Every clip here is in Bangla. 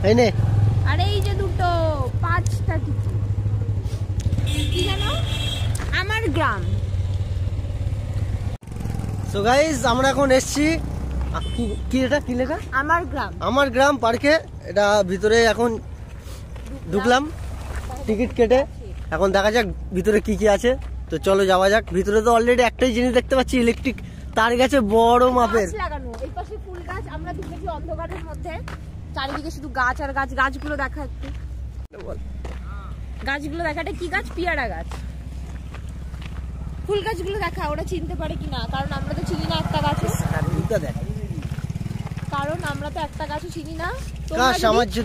এই নে। আরে এই যে দুটো 5টা টিকিট। কি জানো? আমার গ্রাম। সো গাইস আমরা এখন এসেছি কি এটা কি লেখা? আমার গ্রাম। আমার গ্রাম পার্কে। এটা ভিতরে এখন ঢুকলাম টিকিট কেটে। এখন দেখা যাক ভিতরে কি কি আছে। তো চলো যাওয়া যাক। ভিতরে তো অলরেডি একটাই জিনিস দেখতে পাচ্ছি, ইলেকট্রিক তার গেছে বড় মাপের লাগানো। এই পাশে ফুল গাছ, আমরা ঢুকেছি অন্ধকারের মধ্যে, চারিদিকে শুধু গাছ আর গাছ। গাছগুলো দেখা একটু, গাছগুলো দেখাটা কি গাছ? পিয়ারা গাছ। ফুল গাছগুলো দেখা, ওরা চিনতে পারে কিনা, কারণ আমরা তো চিনি না একটা গাছও। কারণ আমরা তো একটা গাছও চিনি না।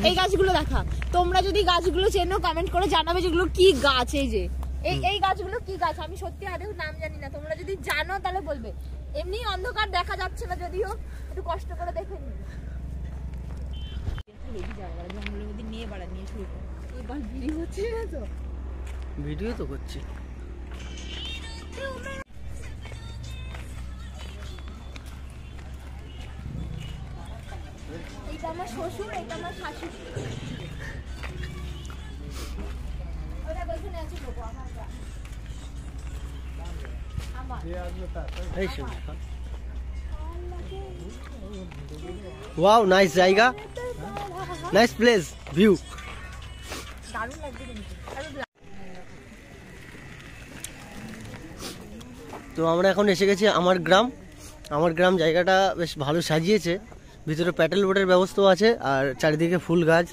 এই গাছগুলো দেখা, তোমরা যদি গাছগুলো চেনো কমেন্ট করে জানাবে যেগুলো কি গাছ। এই যে এই গাছগুলো কি গাছ, আমি সত্যি আদেও নাম জানি না। তোমরা যদি জানো তাহলে বলবে। এমনি অন্ধকার দেখা যাচ্ছে না, যদিও একটু কষ্ট করে দেখে নিন। জঙ্গলের মধ্যে নিয়ে বাড়া নিয়ে শুরু করো। এবার ভিডিও হচ্ছে না তো? ভিডিও তো করছি। এইটা আমার শ্বশুর, এইটা আমার শাশুড়ি। ওরা বলছে না আছে বাবা আমার গ্রাম। আমার এই শুন। ওয়াও, নাইস জায়গা, নাইস প্লেস, ভিউ দারুণ লাগছে কিন্তু। তো আমরা এখন এসে গেছি আমার গ্রাম। আমার গ্রাম জায়গাটা বেশ ভালো সাজিয়েছে। ভিতরে প্যাডেল বোটের ব্যবস্থাও আছে আর চারিদিকে ফুল গাছ।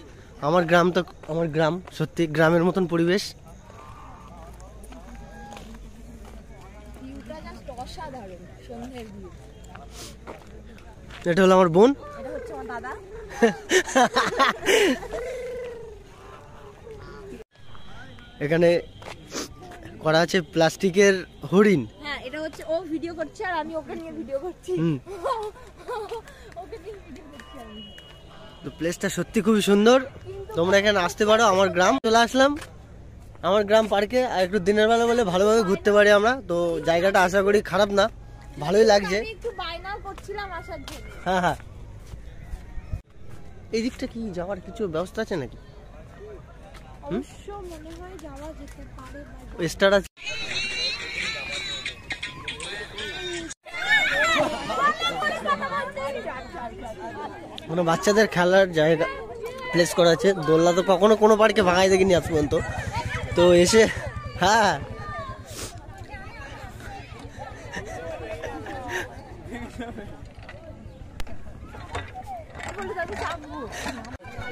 আমার গ্রাম তো আমার গ্রাম, সত্যি গ্রামের মতন পরিবেশ। ভিউটা জাস্ট অসাধারণ, সন্ধ্যের ভিউ। এটা হলো আমার বোন, এটা হচ্ছে আমার দাদা। এখানে করা আছে প্লাস্টিকের হরিণ। হ্যাঁ, এটা হচ্ছে ও ভিডিও করছে আর আমি ওকে নিয়ে ভিডিও করছি। ওকে নিয়ে ভিডিও করছি আমি। তো প্লেসটা সত্যি খুবই সুন্দর। তোমরা এখানে আসতে পারো। আমার গ্রাম চলে আসলাম, আমার গ্রাম পার্কে। আর একটু দিনের বেলা বলে ভালোভাবে ঘুরতে পারি আমরা। তো জায়গাটা আশা করি খারাপ না, ভালোই লাগছে। আমি একটু বায়নাও করছিলাম আসার জন্য। হ্যাঁ হ্যাঁ, এই দিকটা কি যাওয়ার কিছু ব্যবস্থা আছে নাকি? অবশ্য মনে হয় যাওয়া যেতে পারে। স্টার আছে। মানে বাচ্চাদের খেলার জায়গা প্লেস করা আছে। দোলনা তো কখনো কোনো পার্কে ভাঙাই দেখিনি আজ পর্যন্ত। তো এসে হ্যাঁ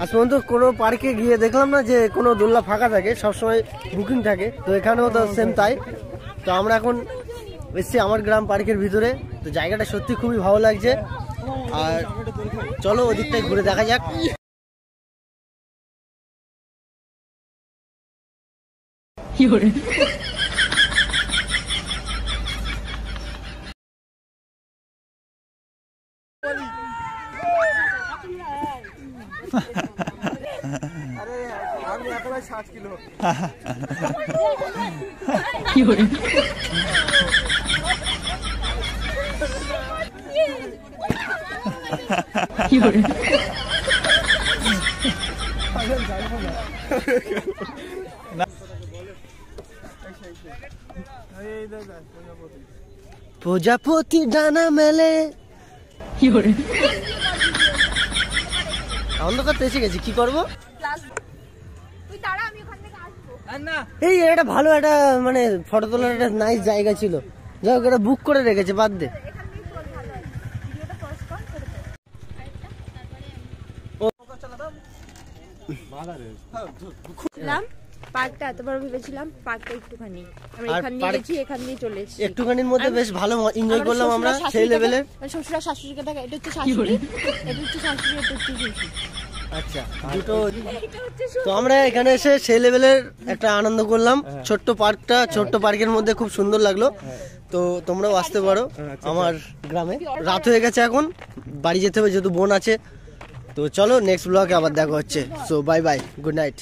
আজ পর্যন্ত কোনো পার্কে গিয়ে দেখলাম না যে কোনো দোলনা ফাঁকা থাকে, সবসময় বুকিং থাকে। তো এখানেও তো সেম তাই। তো আমরা এখন এসছি আমার গ্রাম পার্কের ভিতরে। তো জায়গাটা সত্যি খুবই ভালো লাগছে। আর চলো ওদিকটাই ঘুরে দেখা যাক। আমি এখন 60 কিলো। প্রজাপতি ডানা মেলে। অন্ধকার তো এসে গেছি, কি করবো? এই এটা ভালো একটা মানে ফটো তোলার একটা নাইস জায়গা ছিল। যাই হোক, এটা বুক করে রেখেছে, বাদ দে। পার্কটা এত বড় ভেবেছিলাম, পার্কটা একটুখানি আমরা এখান দিয়ে গেছি, এখান দিয়ে চলে এসেছি। একটুখানির মধ্যে বেশ ভালো এনজয় করলাম আমরা সেই লেভেলের। শ্বশুর আর শাশুড়িকে দেখা, এটা হচ্ছে শাশুড়ি, এটা হচ্ছে শাশুড়ি, এটা হচ্ছে শ্বশুর। আচ্ছা, দুটো। তো আমরা এখানে এসে সেই লেভেলের একটা আনন্দ করলাম। ছোট্ট পার্কটা, ছোট্ট পার্কের মধ্যে খুব সুন্দর লাগলো। তো তোমরাও আসতে পারো আমার গ্রামে। রাত হয়ে গেছে, এখন বাড়ি যেতে হবে যেহেতু বোন আছে। তো চলো নেক্সট ব্লগে আবার দেখা হচ্ছে। So bye bye, good night.